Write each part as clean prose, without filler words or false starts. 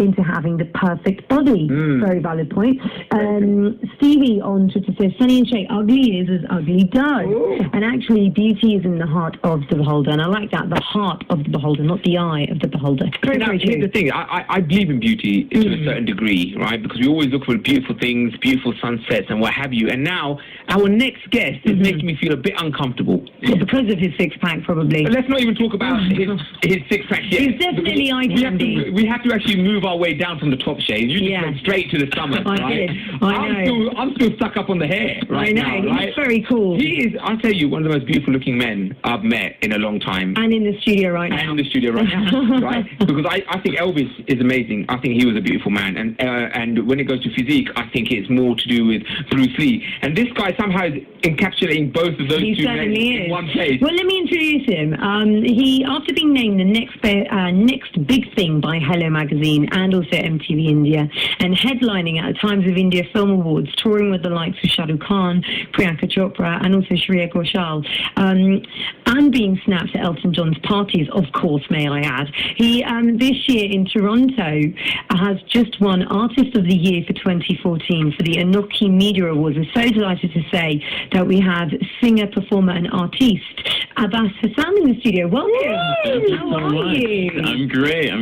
into having the perfect body. Very valid point. Stevie on Twitter says, Sonny and Shay, ugly is as ugly does. And actually, beauty is in the heart of the beholder. And I like that, the heart of the beholder, not the eye of the beholder. Very, now, very here's the thing. I believe in beauty to a certain degree, right? Because we always look for beautiful things, beautiful sunsets and what have you. And now, our next guest is making me feel a bit uncomfortable. Well, because of his six-pack, probably. Let's not even talk about his six-pack yet. He's definitely eye candy. We have to actually move our way down from the top shade. You just went straight to the stomach, right? I'm still stuck up on the hair right now, right? He's very cool. He is, I'll tell you, one of the most beautiful-looking men I've met in a long time. And in the studio right now. And in the studio right now, right? Because I think Elvis is amazing. I think he was a beautiful man. And when it goes to physique, I think it's more to do with Bruce Lee. And this guy somehow is encapsulating both of those two men in one place. Well, let me introduce him. He, after being named the next big thing by Hello Magazine and also MTV India, and headlining at the Times of India Film Awards, touring with the likes of Shah Rukh Khan, Priyanka Chopra, and also Shreya Ghoshal, and being snapped at Elton John's parties, of course, may I add. He, this year in Toronto, has just won Artist of the Year for 2014 for the Anoki Media Awards. I'm so delighted to say that we have singer, performer, and artiste Abbas Hassan in the studio. Welcome. Thank you so much. I'm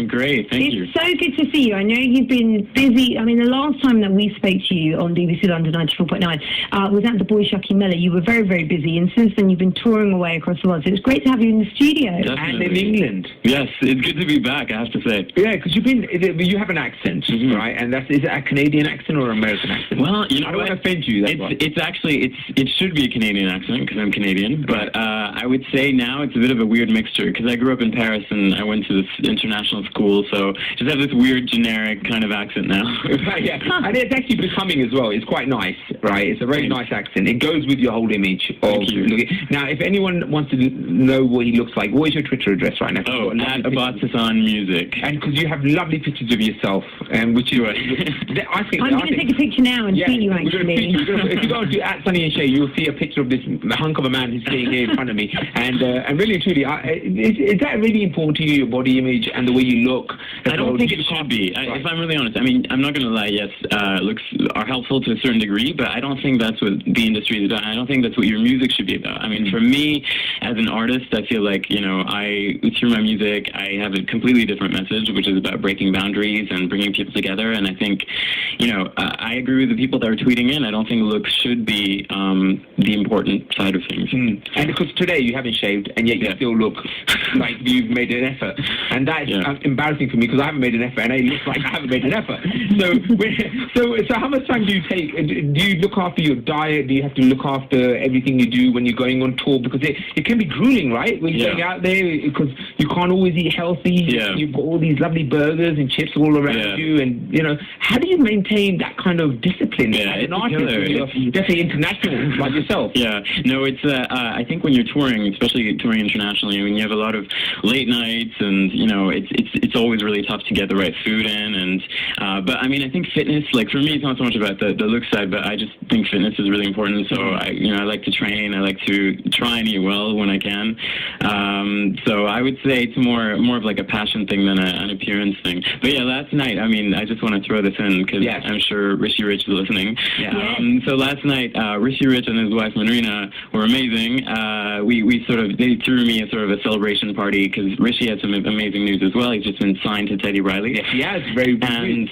great. Thank you. It's so good to see you. I know you've been busy. I mean, the last time that we spoke to you on BBC London 94.9 was at the Boishaki Mela. You were very, very busy, and since then you've been touring away across the world. So it's great to have you in the studio. Definitely. And in England. Yes, it's good to be back, I have to say. Yeah, because you have an accent, right? And is it a Canadian accent or an American accent? Well, you know, I don't want to offend you. It should be a Canadian accent because I'm Canadian, but I would say now it's a bit of a weird mixture because I grew up in Paris and I went to this international school, so just have this weird generic kind of accent now. Yeah, and it's actually becoming as well. It's quite nice, right? It's a very nice accent. It goes with your whole image of looking. Now, if anyone wants to know what he looks like, what is your Twitter address right now? Oh, at ABBAS HASAN Music. And because you have lovely pictures of yourself, which is I think I'm going to take a picture now and tweet you actually. If you go to at Sonny and Shay, you'll see a picture of this hunk of a man who's sitting here in front of me. And really and truly, is that really important to you, your body image and the way you look? I don't think it should be. If I'm really honest, I mean, I'm not going to lie. Yes, looks are helpful to a certain degree, but I don't think that's what the industry is about. I don't think that's what your music should be about. I mean, for me, as an artist, I feel like, you know, through my music, I have a completely different message, which is about breaking boundaries and bringing people together. And I think, you know, I agree with the people that are tweeting in. I don't think looks should be the important side of things. And because today you haven't shaved, and yet you still look like you've made an effort. And that's embarrassing for me because I haven't made an effort, and it looks like I haven't made an effort. So how much time do you take? Do you look after your diet? Do you have to look after everything you do when you're going on tour? Because it can be grueling, right? When you're going out there, because you can't always eat healthy. You've got all these lovely burgers and chips all around you, and you know, how do you maintain that kind of discipline as an artist? You're definitely international like yourself. Yeah, no, it's I think when you're touring, especially touring internationally, when you have a lot of late nights, and you know, it's always really tough to get the right food in. And but I mean, I think fitness, like for me, it's not so much about the look side, but I just think fitness is really important. So I like to train. I like to try and eat well when I can. So I would say it's more of like a passion thing than an appearance thing. But yeah, last night, I mean, I just want to throw this in because I'm sure Rishi Rich is listening. So last night, Rishi Rich and his wife Marina were amazing. They threw me a sort of a celebration party because Rishi had some amazing news as well. He's just been signed to Teddy Riley. Yes, he has. Very good. And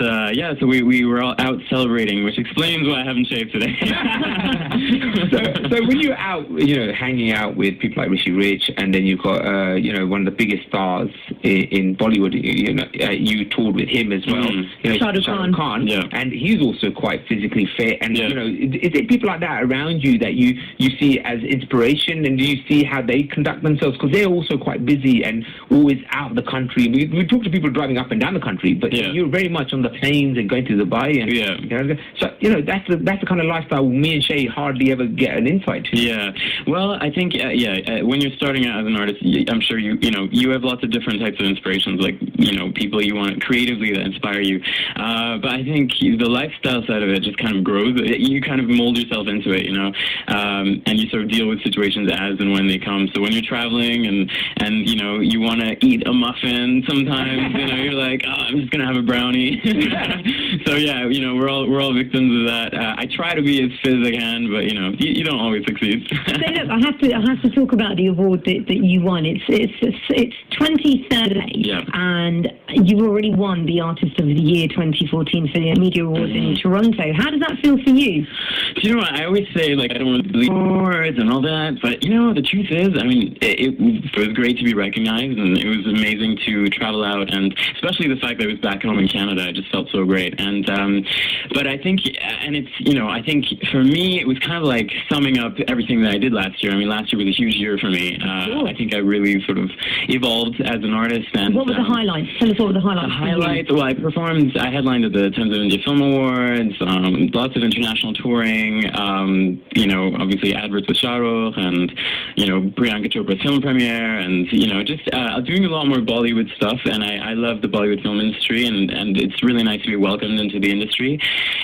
so we were all out celebrating, which explains why I haven't shaved today. so when you're out, you know, hanging out with people like Rishi Rich, and then you've got you know, one of the biggest stars in Bollywood. You know, you toured with him as well. You know, Shah Rukh Khan. And he's also quite physically fit. And you know, is it people like that around you that you see as inspiration, and do you see how they conduct themselves? Because they're also quite busy and always out of the country. We talk to people driving up and down the country, but you're very much on the planes and going to Dubai. And, you know, so you know, that's the kind of lifestyle me and Shay hardly ever get an insight to. Yeah. Well, I think when you're starting out as an artist, I'm sure you have lots of different types of inspirations, like, you know, people you want creatively that inspire you. But I think the lifestyle side of it just kind of grows. You kind of mold yourself into it, you know, and you sort of deal with situations as and when they come. So when you're traveling and you know, you want to eat a muffin sometimes, you know, you're like, oh, I'm just gonna have a brownie. So yeah, you know, we're all victims of that. I try to be as fit as I can, but you know, you don't always succeed. So look, I have to talk about the award that you won. It's 23rd, Yeah. and you've already won the Artist of the Year 2014 for the Media Awards in Toronto. How does that feel for you? Do you know what? I always say, like, I don't want to believe awards and all that, but you know, the truth is, I mean, it was great to be recognized, and it was amazing to travel out, and especially the fact that I was back home in Canada. I just felt so great. And but I think, and it's, you know, I think for me, it was kind of like summing up everything that I did last year. I mean, last year was a huge year for me. I think I really sort of evolved as an artist. And what were the highlights? Tell us what were the highlights. The highlights. Well, I headlined at the Times of India Film Awards. Lots of international touring. You know, obviously adverts with Shah Rukh, and you know, Priyanka Chopra's film premiere, and you know, just doing a lot more Bollywood stuff. And I love the Bollywood film industry, and it's really nice to be welcomed into the industry.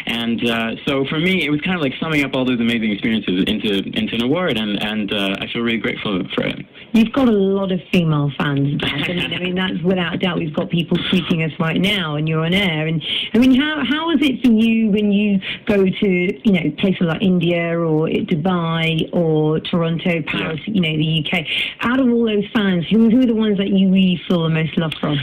And so for me, it was kind of like summing up all those amazing experiences into an award, and I feel really grateful for it. You've got a lot of female fans, Beth. I mean, that's without a doubt. We've got people tweeting us right now, and you're on air. And I mean, how is it for you when you go to, you know, places like India or Dubai or Toronto, Paris, you know, the UK? Out of all those fans, who are the ones that you really feel the most love from?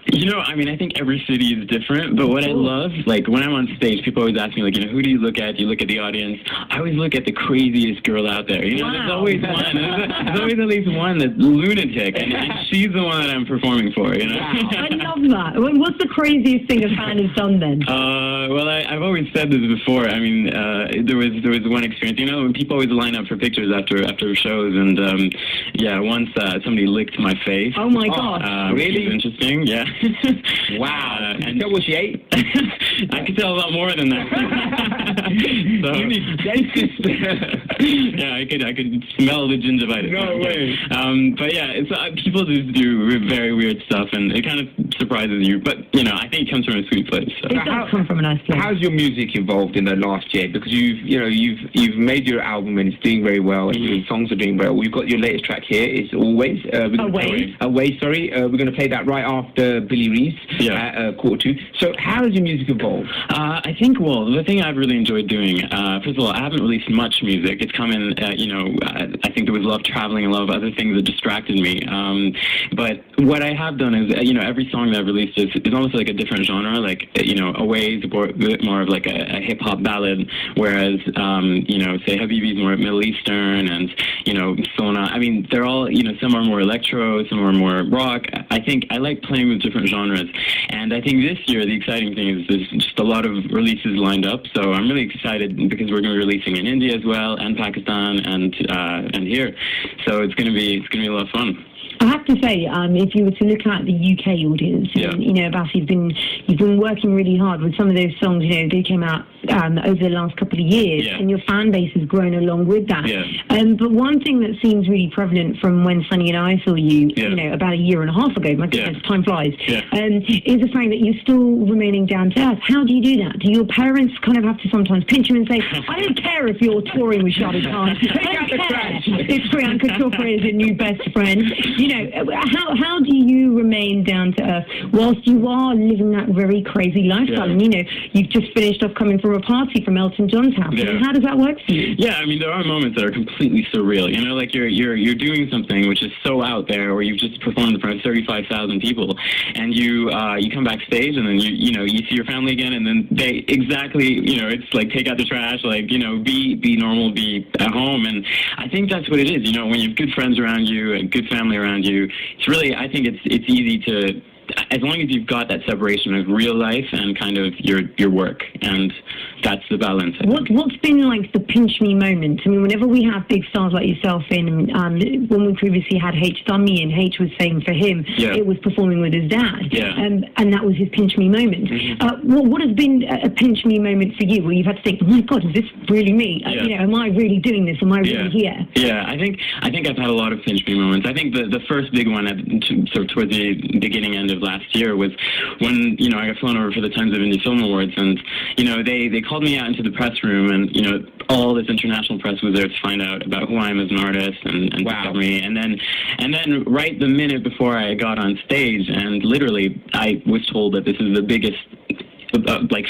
You know, I mean, I think every city is different, but what I love, like, when I'm on stage, people always ask me, like, you know, who do you look at? Do you look at the audience? I always look at the craziest girl out there. You know, there's always one. There's always at least one that's lunatic, and she's the one that I'm performing for, you know? Wow. I love that. What's the craziest thing a fan has done then? Well, I've always said this before. I mean, there was one experience, you know, when people always line up for pictures after shows, and yeah, once somebody licked my face. Oh my God! Really? Which is interesting, yeah. Wow. And tell what she ate? I could tell a lot more than that. So, you need dentist. Yeah, I could smell the gingivitis. No way. But yeah, it's, people just do very weird stuff, and it kind of surprises you. But you know, I think it comes from a sweet place. So. It does come from a nice place. How's your music evolved in the last year? Because you've made your album and it's doing very well, and your songs are doing well. We've got your latest track here. It's Always. Away. Sorry. We're going to play that right after Billy Reese at 2:15. So how has your music evolved? I think, well, the thing I've really enjoyed doing, first of all, I haven't released much music. It's come in, you know, I think there was a lot of traveling and a lot of other things that distracted me. But what I have done is, you know, every song that I've released is almost like a different genre. Like, you know, Away is a bit more of like a hip-hop ballad, whereas, you know, say Habibi's more Middle Eastern, and, you know, Sona. I mean, they're all, you know, some are more electro, some are more rock. I think I like playing with different genres. And I think this year, the exciting thing is there's just a lot of releases lined up. So I'm really excited because we're going to be releasing in India as well, and Pakistan, and here. So it's going to be a lot of fun. I have to say, if you were to look at the UK audience, you know, Abbas, you've been working really hard with some of those songs. You know, they came out over the last couple of years, and your fan base has grown along with that. But one thing that seems really prevalent from when Sunny and I saw you, you know, about a year and a half ago, my goodness, time flies, is the fact that you're still remaining down to earth. How do you do that? Do your parents kind of have to sometimes pinch you and say, I don't care if you're touring with Shah Rukh Khan, I don't care if Priyanka Chopra is your new best friend? You know, how do you remain down to earth whilst you are living that very crazy lifestyle? And, you know, you've just finished off coming from a party from Elton John's house. I mean, how does that work for you? Yeah, I mean, there are moments that are completely surreal. You know, like you're doing something which is so out there, or you've just performed in front of 35,000 people, and you come backstage, and then you know, you see your family again, and then they you know, it's like take out the trash, like, you know, be normal, be at home. And I think that's what it is. You know, when you have good friends around you and good family around you, it's really, I think it's easy to, as long as you've got that separation of real life and kind of your work, and that's the balance. What's been like the pinch me moment? I mean, whenever we have big stars like yourself in, when we previously had H. Dummy, and H was saying for him, it was performing with his dad, and that was his pinch me moment. What has been a pinch me moment for you, where you've had to think, oh my God, is this really me? You know, am I really doing this? Am I really here? Yeah, I think I've had a lot of pinch me moments. I think the first big one, sort of towards the beginning end of last year, was when, you know, I got flown over for the Times of India Film Awards, and, you know, they called me out into the press room, and all this international press was there to find out about who I am as an artist and discover me. And then right the minute before I got on stage, and literally I was told that this is the biggest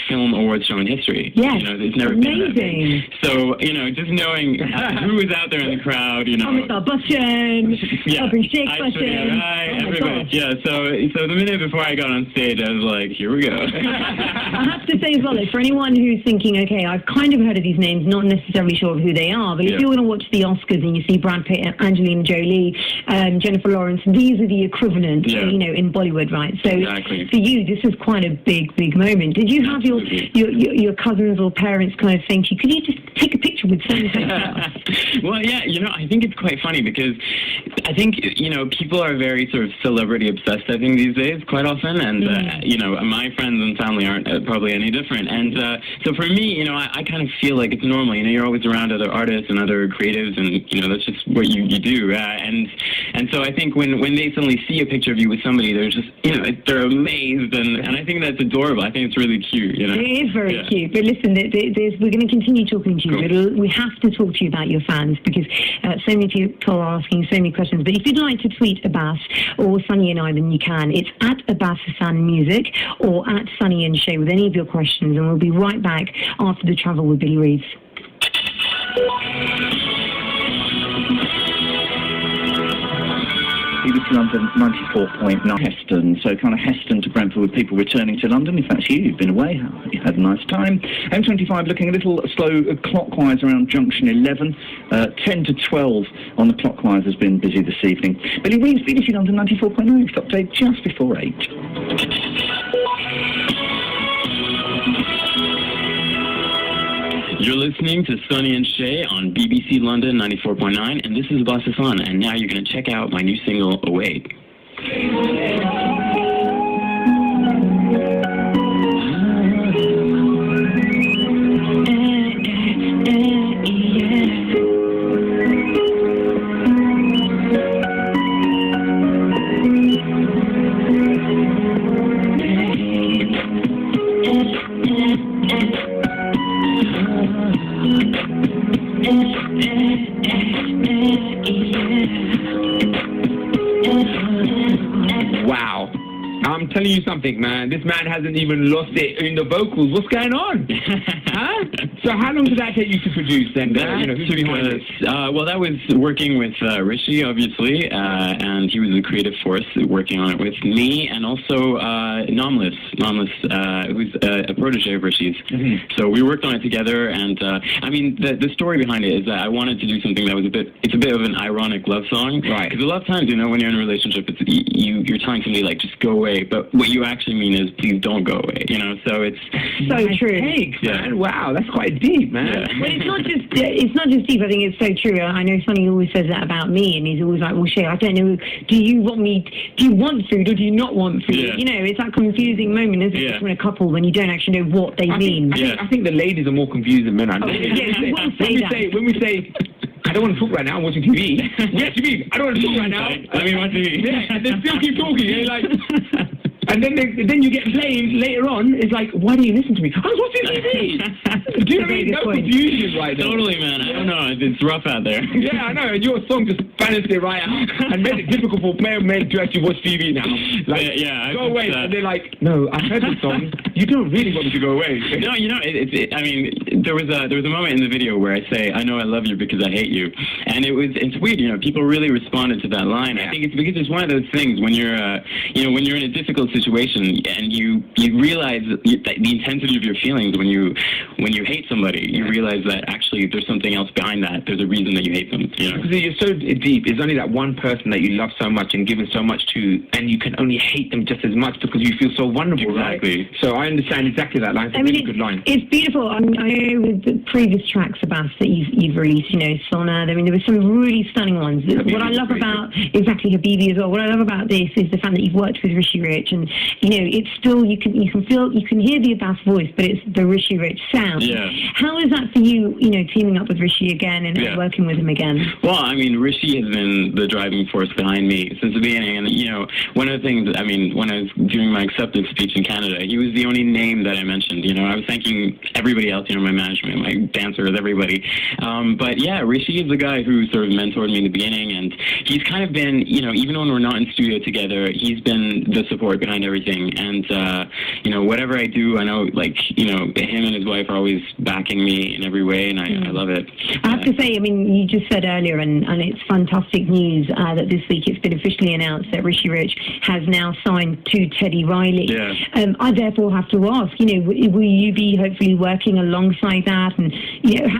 film awards show in history. Yes, it's never amazing. been that big. So, just knowing who was out there in the crowd, Amitabh Bachchan, Abhishek Bachchan. Everybody. Yeah, so the minute before I got on stage, I was like, here we go. I have to say as well, for anyone who's thinking, okay, I've kind of heard of these names, not necessarily sure of who they are, but if you're going to watch the Oscars and you see Brad Pitt, Angelina Jolie, Jennifer Lawrence, these are the equivalent, in Bollywood, right? So for you, this is quite a big moment. Did you have your cousins or parents kind of saying to you, could you just take a picture with so-and-so? Well, yeah, I think it's quite funny because I think, people are very sort of celebrity obsessed, I think, these days, quite often. And, my friends and family aren't probably any different. And so for me, I kind of feel like it's normal. You're always around other artists and other creatives, and, that's just what you do. And so I think when they suddenly see a picture of you with somebody, they're just, they're amazed. And I think that's adorable. I think it's really cute. It is very cute. But listen, we're going to continue talking to you. Cool. We have to talk to you about your fans because so many people are asking so many questions. But if you'd like to tweet Abbas or Sunny and I, then you can. It's at Abbas Hasan Music or at Sunny and Shay with any of your questions. And we'll be right back after the travel with Billy Reeves. BBC London 94.9 Heston, so kind of Heston to Brentford with people returning to London. If that's you, you've been away, you had a nice time. M25 looking a little slow clockwise around junction 11, 10 to 12 on the clockwise has been busy this evening. Billy Reeves, BBC London 94.9, stop day just before 8. You're listening to Sunny and Shay on BBC London 94.9, and this is ABBAS HASAN, and now you're going to check out my new single, Awake. Wow. I'm telling you something, man. This man hasn't even lost it in the vocals. What's going on? Huh? So how long did that take you to produce then? Who's behind it? Well, that was working with Rishi, obviously, and he was the creative force working on it with me, and also Namlis, who's a protege of Rishi's. Mm-hmm. So we worked on it together, and the story behind it is that I wanted to do something that was it's a bit of an ironic love song. Right. Because a lot of times, when you're in a relationship, you're telling somebody, like, just go away, but what you actually mean is, please don't go away, so it's... So true. Take, man. Wow, that's quite deep, man. Yeah. Well, it's not just deep. I think it's so true. I know Sonny always says that about me, and he's always like, well, Shay, I don't know, do you want food or do you not want food? Yeah. It's that confusing moment, isn't it, between a couple when you don't actually know what they mean. I think the ladies are more confused than men. When we say, I don't want to talk right now, I'm watching TV. Yes, you mean, I don't want to talk right now. Let me watch TV. Yeah, and they still keep talking. You're like... And then you get blamed later on. It's like, why do you listen to me? I was watching TV. Do you know what I mean? That's confusion right there. Totally, man. I don't know. It's rough out there. Yeah, I know. And your song just balanced it right out and made it difficult for men to actually watch TV now. Like, go away. And they're like, no, I've heard the song. You don't really want me to go away. No, there was a moment in the video where I say, I know I love you because I hate you. And it's weird, people really responded to that line. Yeah. I think it's because it's one of those things when you're in a difficult situation and you realize the intensity of your feelings when you hate somebody, you realize that actually there's something else behind that. There's a reason that you hate them. Because you're so deep. It's only that one person that you love so much and given so much to, and you can only hate them just as much because you feel so vulnerable. Exactly. Right? So I understand exactly that line. It's a really good line. It's beautiful. I know with the previous tracks, Abbas, that you've released, Sona. There were some really stunning ones. What I love about exactly Habibi as well. What I love about this is the fact that you've worked with Rishi Rich, and it's still you can hear the Abbas voice, but it's the Rishi Rich sound. Yeah. How is that for you? Teaming up with Rishi again and working with him again. Well, I mean, Rishi has been the driving force behind me since the beginning, and one of the things, I mean, when I was doing my acceptance speech in Canada, he was the only name that I mentioned. I was thanking everybody else, my management, my dancers, everybody. But yeah, Rishi is the guy who sort of mentored me in the beginning, and he's kind of been, even when we're not in studio together, he's been the support behind everything. And whatever I do, I know, him and his wife are always backing me in every way, and I love it. I have to say, I mean, you just said earlier, and it's fantastic news that this week it's been officially announced that Rishi Rich has now signed to Teddy Riley. Yeah. I therefore have to ask, will you be hopefully working alongside that, and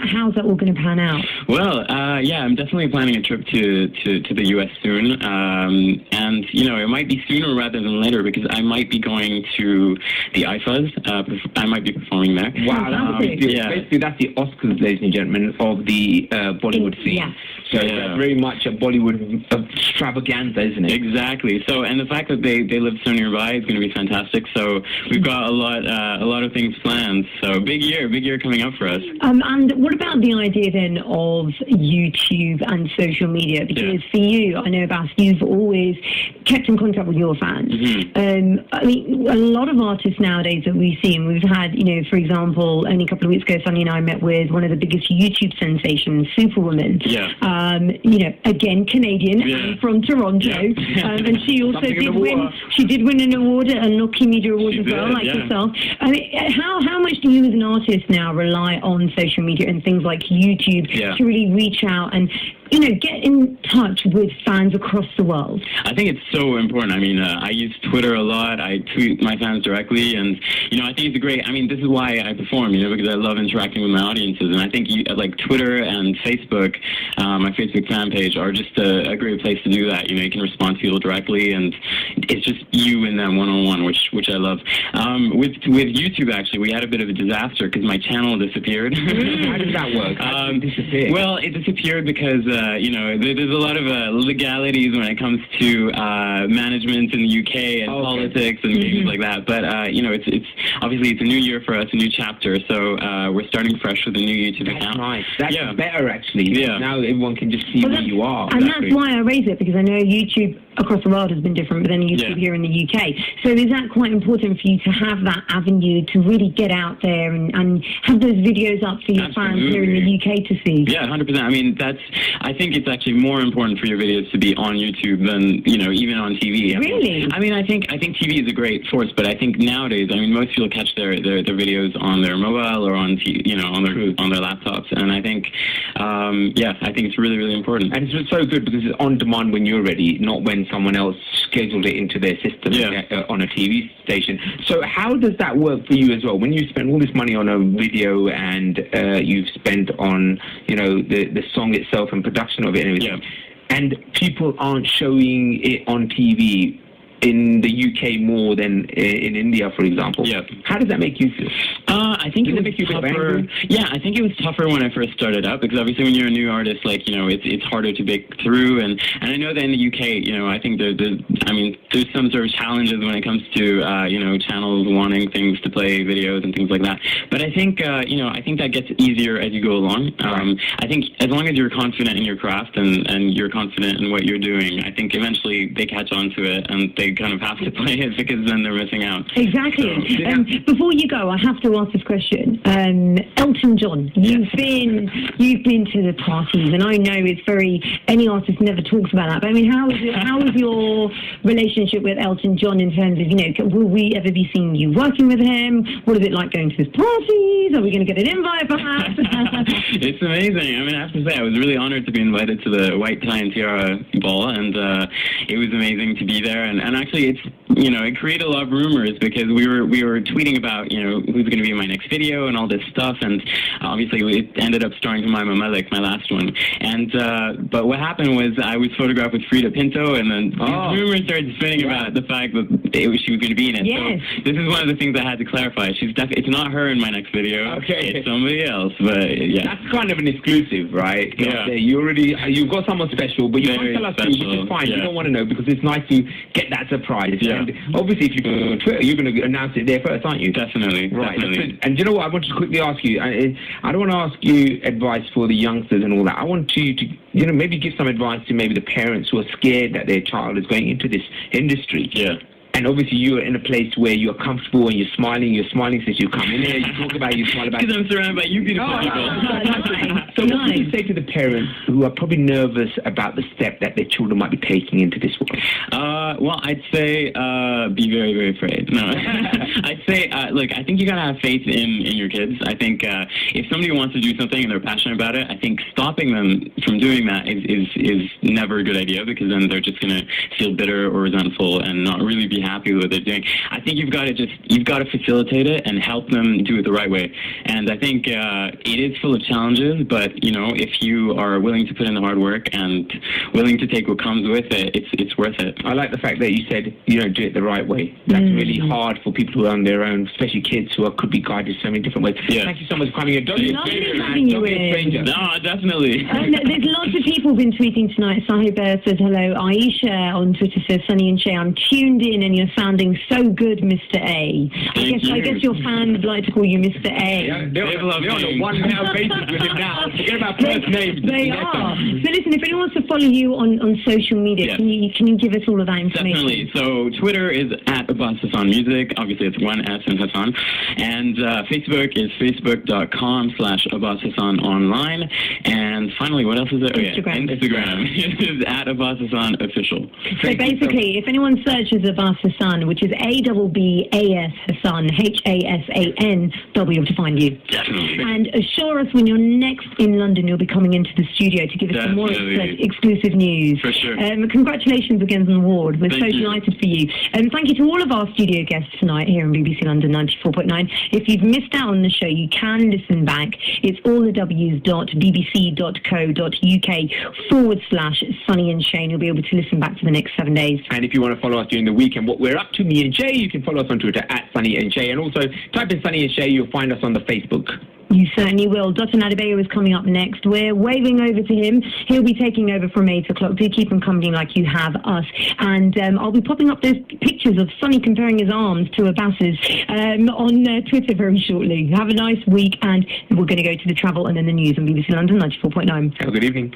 how's that all going to pan out? Well, yeah, I'm definitely planning a trip to the U.S. soon, and it might be sooner rather than later because I might be going to the IFAs. I might be performing there. Wow, basically that's the Oscars, ladies and gentlemen, of the Bollywood scene. Yeah. So it's very much a Bollywood extravaganza, isn't it? Exactly. So, and the fact that they live so nearby is going to be fantastic. So we've got a lot of things planned. So big year coming up for us. And what about the idea then of YouTube and social media? Because for you, I know, Abbas, you've always kept in contact with your fans. Mm-hmm. I mean, a lot of artists nowadays that we see, and we've had, for example, only a couple of weeks ago, Sonny and I met with one of the biggest YouTube sensations, Superwoman. Yeah. Again, Canadian, and from Toronto. And she also did win an award, a Nokia Media Award as well, like yourself. I mean, how much do you as an artist now rely on social media and things like YouTube to really reach out and get in touch with fans across the world? I think it's so important. I mean, I use Twitter a lot. I tweet my fans directly, and I think it's great. I mean, this is why I perform, because I love interacting with my audiences, and I think like Twitter and Facebook, my Facebook fan page, are just a great place to do that. You can respond to people directly, and it's just you and them one-on-one, which I love. With YouTube, actually, we had a bit of a disaster because my channel disappeared. How did that work? How did it disappear? Well, it disappeared because there's a lot of legalities when it comes to management in the UK and politics and things like that. But it's obviously it's a new year for us, a new chapter. So we're starting fresh with a new YouTube account. Nice. That's better, actually. Yeah. Now everyone can just see where you are. And that's why I raise it, because I know YouTube across the world has been different, but then YouTube here in the UK. So is that quite important for you to have that avenue to really get out there and have those videos up for your fans here in the UK to see? Yeah, 100%. I mean, I think it's actually more important for your videos to be on YouTube than, even on TV. Really? I mean, I think TV is a great source, but I think nowadays, I mean, most people catch their videos on their mobile or on on their laptops, and I think, I think it's really, really important. And it's so good because it's on demand when you're ready, not when someone else scheduled it into their system on a TV station. So how does that work for you as well? When you spend all this money on a video and you've spent on, the song itself and production of it and everything, and people aren't showing it on TV in the UK more than in India, for example. Yeah. How does that make you feel? I think it was tougher. Yeah, I think it was tougher when I first started out because obviously when you're a new artist, it's harder to break through. And I know that in the UK, I think there's some sort of challenges when it comes to channels wanting things to play videos and things like that. But I think I think that gets easier as you go along. I think as long as you're confident in your craft and you're confident in what you're doing, I think eventually they catch on to it and they kind of have to play it because then they're missing out. Exactly. So, before you go, I have to ask this question. Elton John, you've been to the parties, and I know it's any artist never talks about that. But I mean, how is your relationship with Elton John in terms of will we ever be seeing you working with him? What is it like going to his parties? Are we going to get an invite, perhaps? It's amazing. I mean, I have to say, I was really honored to be invited to the White Tie and Tiara ball, and it was amazing to be there. And actually, it created a lot of rumors because we were tweeting about who's going to be in my next video and all this stuff, and obviously it ended up starring Jemima Malik, my last one. And but what happened was I was photographed with Frida Pinto, and then these rumors started spinning about the fact that she was going to be in it. Yes. So this is one of the things I had to clarify. It's not her in my next video. Okay. It's somebody else. But yeah, that's kind of an exclusive, right? Yeah. You've got someone special, but you Very can't tell us who, special. which is fine. Yeah. You don't want to know because it's nice to get that surprise. Yeah. And obviously, if you go on Twitter, you're going to announce it there first, aren't you? Definitely. Right. Definitely. And you know what? I want to quickly ask you. I don't want to ask you advice for the youngsters and all that. I want you to, maybe give some advice to maybe the parents who are scared that their child is going into this industry. Yeah. And obviously you're in a place where you're comfortable and you're smiling since you come in here, you talk about it, you smile about it. Because I'm surrounded by you beautiful people. So what would you say to the parents who are probably nervous about the step that their children might be taking into this world? Well, I'd say be very, very afraid. No, I'd say, look, I think you gotta have faith in your kids. I think if somebody wants to do something and they're passionate about it, I think stopping them from doing that is never a good idea, because then they're just gonna feel bitter or resentful and not really be happy with what they're doing. I think you've got to facilitate it and help them do it the right way. And I think it is full of challenges, but if you are willing to put in the hard work and willing to take what comes with it, it's worth it. I like the fact that you said do it the right way. That's really hard for people who are on their own, especially kids who could be guided so many different ways. Yeah. Thank you so much for coming in. Don't be a stranger, having you Don't be a in. stranger. No, definitely. There's lots of people been tweeting tonight. Sahiba says hello. Aisha on Twitter says, Sunny and Shay, I'm tuned in and you're sounding so good, Mr. A. I guess your fans like to call you Mr. A. Yeah, they're on a one-now basis with him now. Forget about first names. They are. So listen, if anyone wants to follow you on social media, Yeah. can you give us all of that information? Definitely. So Twitter is at Abbas Hasan Music. Obviously, it's one S in Hasan. And Facebook is facebook.com/Abbas Hasan Online. And finally, what else is there? Instagram. Instagram is at Abbas Hasan Official. So basically, if anyone searches Abbas Hasan, which is ABBAS Hasan, HASAN, they'll be able to find you. Definitely. And assure us when you're next in London, you'll be coming into the studio to give us some more exclusive news. For sure. Congratulations again on the award. We're so Thank you. delighted for you. And thank you to all of our studio guests tonight here on BBC London 94.9. If you've missed out on the show, you can listen back. It's allthews.bbc.co.uk/Sunny and Shane. You'll be able to listen back for the next 7 days. And if you want to follow us during the week and what we're up to, me and Jay, you can follow us on Twitter at Sunny and Shay. And also type in Sunny and Shay, you'll find us on the Facebook. You certainly will. Dr. Adebayo is coming up next. We're waving over to him. He'll be taking over from 8 o'clock. Do keep him company like you have us. And I'll be popping up those pictures of Sunny comparing his arms to Abbas's on Twitter very shortly. Have a nice week, and we're going to go to the travel and then the news on BBC London 94.9. Have a good evening.